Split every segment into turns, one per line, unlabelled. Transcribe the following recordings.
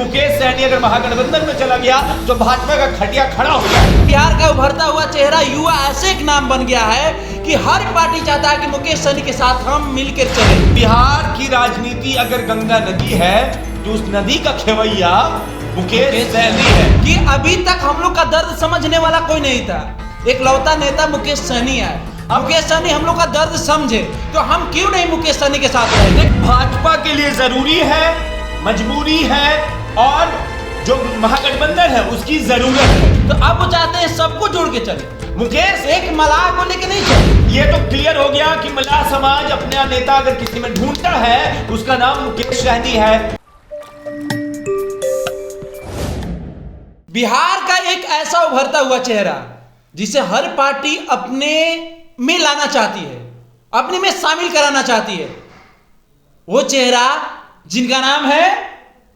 मुकेश सहनी अगर महागठबंधन में चला गया तो भाजपा का खटिया खड़ा हो जाएगा।
बिहार का उभरता हुआ चेहरा युवा ऐसे एक नाम बन गया है कि हर पार्टी चाहता है कि मुकेश सहनी के साथ हम मिलकर चले।
बिहार की राजनीति अगर गंगा नदी है तो उस नदी का खेवैया मुकेश सहनी है।
कि अभी तक हम लोग का दर्द समझने वाला कोई नहीं था, एक लौता नेता मुकेश सहनी है। मुकेश सहनी हम लोग का दर्द समझे तो हम क्यों नहीं मुकेश सहनी के साथ रहेंगे।
भाजपा के लिए जरूरी है, मजबूरी है और जो महागठबंधन है उसकी जरूरत है।
तो अब वो चाहते हैं सबको जोड़ के चले,
मुकेश
एक मलाह को लेके नहीं चले।
ये तो क्लियर हो गया कि मलाह समाज अपना नेता अगर किसी में ढूंढता है उसका नाम मुकेश सहनी है।
बिहार का एक ऐसा उभरता हुआ चेहरा जिसे हर पार्टी अपने में लाना चाहती है, अपने में शामिल कराना चाहती है, वो चेहरा जिनका नाम है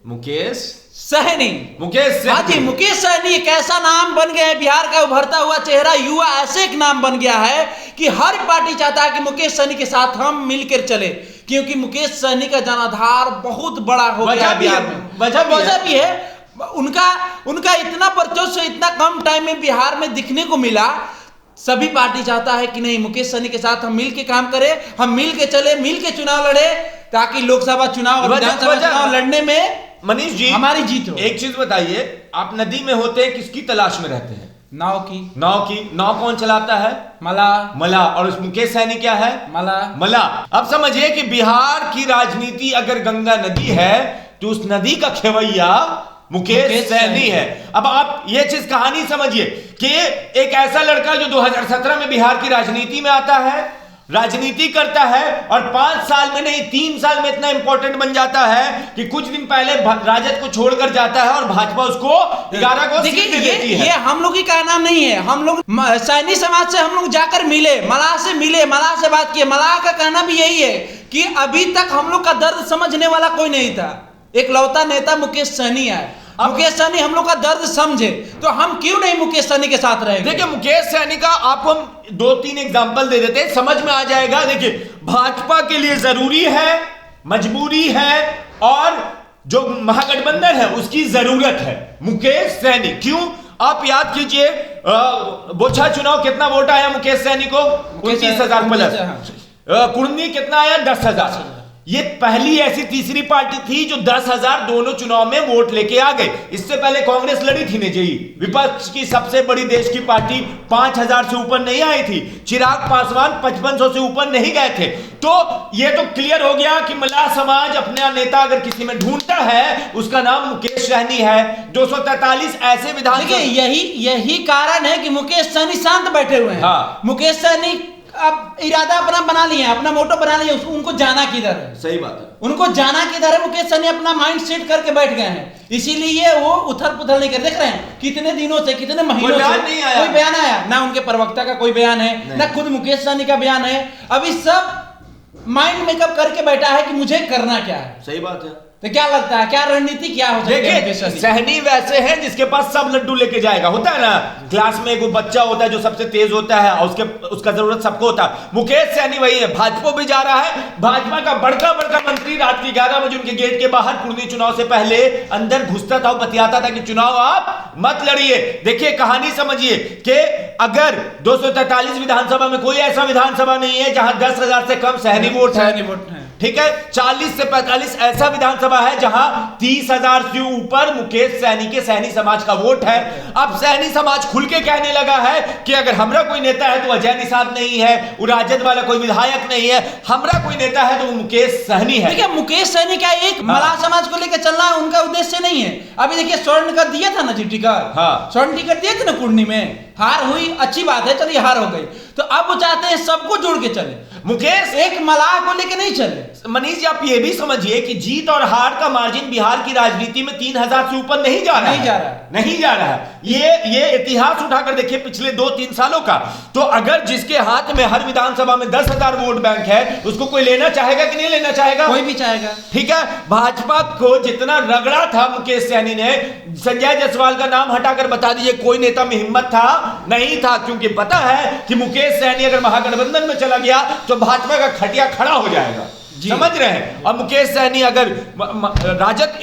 मुकेश
सहनी। हाँ जी, मुकेश सहनी एक ऐसा नाम बन गया है, बिहार का उभरता हुआ चेहरा युवा ऐसे एक नाम बन गया है कि हर पार्टी चाहता है कि मुकेश सहनी के साथ हम मिलकर चले, क्योंकि मुकेश सहनी का जनाधार बहुत बड़ा हो गया है बिहार में। वजह भी है उनका इतना वर्चस्व इतना कम टाइम में बिहार में दिखने को मिला। सभी पार्टी चाहता है कि नहीं, मुकेश सहनी के साथ हम मिल के काम करें, हम मिल के चले, मिल के चुनाव लड़े, ताकि लोकसभा चुनाव और विधानसभा चुनाव लड़ने में
मनीष जी
हमारी जीत हो।
एक चीज बताइए, आप नदी में होते हैं किसकी तलाश में रहते हैं? नाव कौन चलाता है? मलाह। और उस मुकेश सहनी क्या है? मलाह। अब समझिए कि बिहार की राजनीति अगर गंगा नदी है तो उस नदी का खेवैया मुकेश सहनी है। अब आप ये चीज कहानी समझिए कि एक ऐसा लड़का जो 2017 में बिहार की राजनीति में आता है, राजनीति करता है और 5 साल में नहीं 3 साल में इतना इंपॉर्टेंट बन जाता है कि कुछ दिन पहले राजद को छोड़कर जाता है और भाजपा उसको 11 को सीट दे देती है।
ये हम लोग ही का नाम नहीं है, हम लोग सैनी समाज से हम लोग जाकर मिले, मलाह से बात किए। मलाह का कहना भी यही है कि अभी तक हम लोग का दर्द समझने वाला कोई नहीं था, एक लौता नेता मुकेश सहनी है। मुकेश सहनी हम लोग का दर्द समझे तो हम क्यों नहीं मुकेश सहनी के साथ रहेंगे।
देखिए मुकेश सहनी का आपको हम 2-3 एग्जांपल दे देते हैं, समझ में आ जाएगा। देखिए भाजपा के लिए जरूरी है, मजबूरी है और जो महागठबंधन है उसकी जरूरत है मुकेश सहनी। क्यों? आप याद कीजिए बोछा चुनाव कितना वोट आया मुकेश सहनी को? 29,000 प्लस। कुर्नी कितना आया? 10,000। ये पहली ऐसी तीसरी पार्टी थी जो 10,000 दोनों चुनाव में वोट लेके आ गए। इससे पहले कांग्रेस लड़ी थी जेई, विपक्ष की सबसे बड़ी देश की पार्टी 5,000 से ऊपर नहीं आई थी। चिराग पासवान 5500 से ऊपर नहीं गए थे। तो ये तो क्लियर हो गया कि मलाह समाज अपना नेता अगर किसी में ढूंढता है उसका नाम मुकेश सहनी है। 243 ऐसे विधानसभा,
यही कारण है कि मुकेश सहनी शांत बैठे हुए हैं।
हाँ।
मुकेश सहनी अब इरादा अपना बना लिए, अपना मोटो बना लिए, उनको जाना किधर है।
सही बात है,
उनको जाना किधर है। मुकेश सहनी अपना माइंड सेट करके बैठ गए हैं, इसीलिए वो उथल पुथल नहीं कर। देख रहे हैं कितने दिनों से, कितने महीनों से कोई बयान आया ना, उनके प्रवक्ता का कोई बयान है ना खुद मुकेश सहनी का बयान है। अभी सब माइंड मेकअप करके बैठा है कि मुझे करना क्या है।
सही बात है।
तो क्या लगता है, क्या रणनीति क्या हो सकती है?
सहनी वैसे है जिसके पास सब लड्डू लेके जाएगा। होता है ना क्लास में एक बच्चा होता है जो सबसे तेज होता है और उसका जरूरत सबको होता है। मुकेश सहनी वही है, भाजपा भी जा रहा है। भाजपा का बड़का मंत्री रात के 11 बजे उनके गेट के बाहर कुर्नी चुनाव से पहले अंदर घुसता था, बतियाता था कि चुनाव आप मत लड़िए। देखिए कहानी समझिए कि अगर 243 विधानसभा में कोई ऐसा विधानसभा नहीं है जहां 10,000 से कम सहनी वोट है। ठीक है, 40 से 45 ऐसा विधानसभा है जहां 30,000 से ऊपर मुकेश सहनी के सहनी समाज का वोट है। अब सहनी समाज खुल के कहने लगा है कि अगर हमरा कोई नेता है तो अजय निषाद नहीं है, वो राजद वाला कोई विधायक नहीं है, हमरा कोई नेता है तो वो मुकेश सहनी है।
देखिए मुकेश सहनी का एक मलाह समाज को लेकर चलना उनका उद्देश्य नहीं है। अभी देखिए स्वर्ण का दिया था ना जी टिकट, स्वर्ण टिकट दिए थे ना कुर्नी में, हार हुई, अच्छी बात है, चलिए हार हो गई। तो अब वो चाहते हैं सबको जोड़ के चले,
मुकेश एक
मलाह को लेके नहीं चले।
मनीष जी आप ये भी समझिए कि जीत और हार का मार्जिन बिहार की राजनीति में 3,000 से ऊपर नहीं जा रहा है। ये इतिहास उठाकर देखिए पिछले 2-3 सालों का। तो अगर जिसके हाथ में हर विधानसभा में 10,000 वोट बैंक है उसको कोई लेना चाहेगा कि नहीं लेना चाहेगा?
कोई भी चाहेगा।
ठीक है, भाजपा को जितना रगड़ा था मुकेश सहनी ने, संजय जायसवाल का नाम हटाकर बता दीजिए कोई नेता में हिम्मत था? नहीं था, क्योंकि पता है कि मुकेश सहनी अगर महागठबंधन में चला गया तो भाजपा का खटिया खड़ा हो जाएगा। समझ रहे हैं? और मुकेश सहनी अगर राजद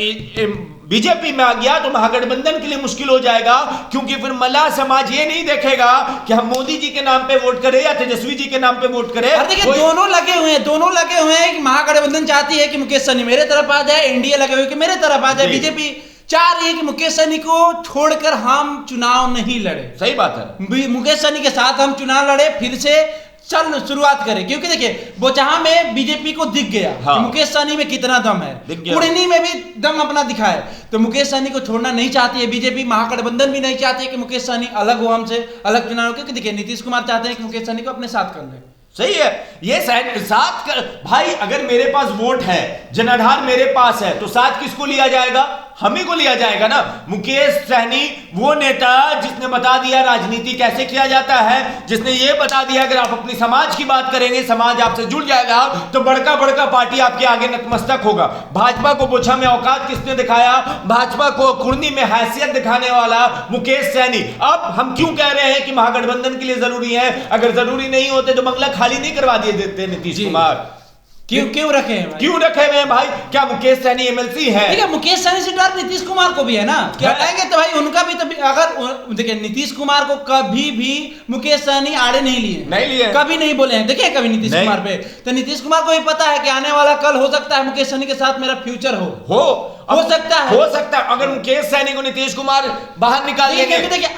बीजेपी में आ गया तो महागठबंधन के लिए मुश्किल हो जाएगा, क्योंकि फिर मल्लाह समाज ये नहीं देखेगा कि हम मोदी जी के नाम पे वोट करें या तेजस्वी जी के नाम पे वोट करें।
देखिए दोनों लगे हुए हैं कि महागठबंधन चाहती है कि मुकेश सहनी मेरे तरफ आ जाए, एनडीए लगे हुए कि मेरे तरफ आ जाए, बीजेपी चाह रही है कि मुकेश सहनी को छोड़कर हम चुनाव नहीं लड़े।
सही बात है,
मुकेश सहनी के साथ हम चुनाव लड़े, फिर से चल शुरुआत करें, क्योंकि देखिए बोचहा में बीजेपी को दिख गया कि मुकेश सहनी में कितना दम है, कुड़नी में भी दम अपना दिखाए, तो मुकेश सहनी को छोड़ना नहीं चाहती है बीजेपी। महागठबंधन भी नहीं चाहती है कि मुकेश सहनी अलग हो, हमसे अलग चुनाव हो, क्योंकि देखिए नीतीश कुमार चाहते हैं कि मुकेश सहनी को अपने साथ कर ले।
सही है, ये साथ कर भाई, अगर मेरे पास वोट है, जनाधार मेरे पास है, तो साथ किसको लिया जाएगा? हम ही को लिया जाएगा ना। मुकेश सहनी वो नेता जिसने बता दिया राजनीति कैसे किया जाता है, जिसने ये बता दिया अगर आप अपनी समाज की बात करेंगे समाज आपसे जुड़ जाएगा, तो बड़का बड़का पार्टी आपके आगे नतमस्तक होगा। भाजपा को बोछा में औकात किसने दिखाया? भाजपा को कुर्नी में हैसियत दिखाने वाला मुकेश सहनी। अब हम क्यों कह रहे हैं कि महागठबंधन के लिए जरूरी है? अगर जरूरी नहीं होते तो बंगला खाली नहीं करवा दिए देते नीतीश कुमार।
क्यों रखे हैं भाई?
क्यों रखे हुए हैं भाई? क्या मुकेश सहनी एमएलसी है?
ठीक है, मुकेश सहनी से डर नीतीश कुमार को भी है ना, क्या कहेंगे तो भाई उनका भी, तो अगर देखिए नीतीश कुमार को कभी भी मुकेश सहनी आड़े नहीं लिए, कभी नहीं बोले हैं, देखिए कभी नीतीश कुमार पे, तो नीतीश कुमार को भी पता है कि आने वाला कल हो सकता है मुकेश सहनी के साथ मेरा फ्यूचर हो सकता है।
अगर मुकेश सहनी को नीतीश कुमार बाहर निकाल देंगे,
देखिए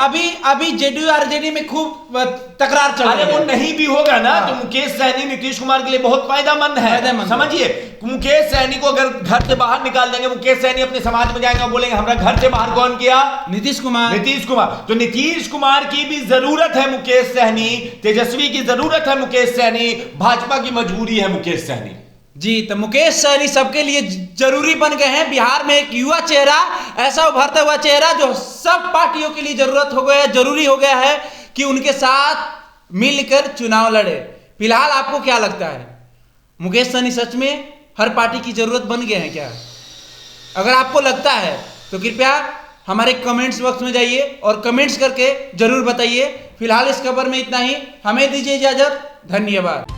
अभी जेडीयू आरजेडी में खूब तकरार चल रही है,
वो नहीं भी होगा ना तो मुकेश सहनी नीतीश कुमार के लिए बहुत फायदेमंद है। समझिए, मुकेश सहनी को अगर घर से बाहर निकाल देंगे, मुकेश सहनी अपने समाज में जाएंगे और बोलेंगे हमारा घर से बाहर कौन किया?
नीतीश कुमार।
तो नीतीश कुमार की भी जरूरत है मुकेश सहनी, तेजस्वी की जरूरत है मुकेश सहनी, भाजपा की मजबूरी है मुकेश सहनी
जी। तो मुकेश सहनी सबके लिए जरूरी बन गए हैं। बिहार में एक युवा चेहरा, ऐसा उभरता हुआ चेहरा जो सब पार्टियों के लिए जरूरी हो गया है कि उनके साथ मिलकर चुनाव लड़े। फिलहाल आपको क्या लगता है, मुकेश सहनी सच में हर पार्टी की जरूरत बन गए हैं क्या? अगर आपको लगता है तो कृपया हमारे कमेंट्स बॉक्स में जाइए और कमेंट्स करके जरूर बताइए। फिलहाल इस खबर में इतना ही, हमें दीजिए इजाजत, धन्यवाद।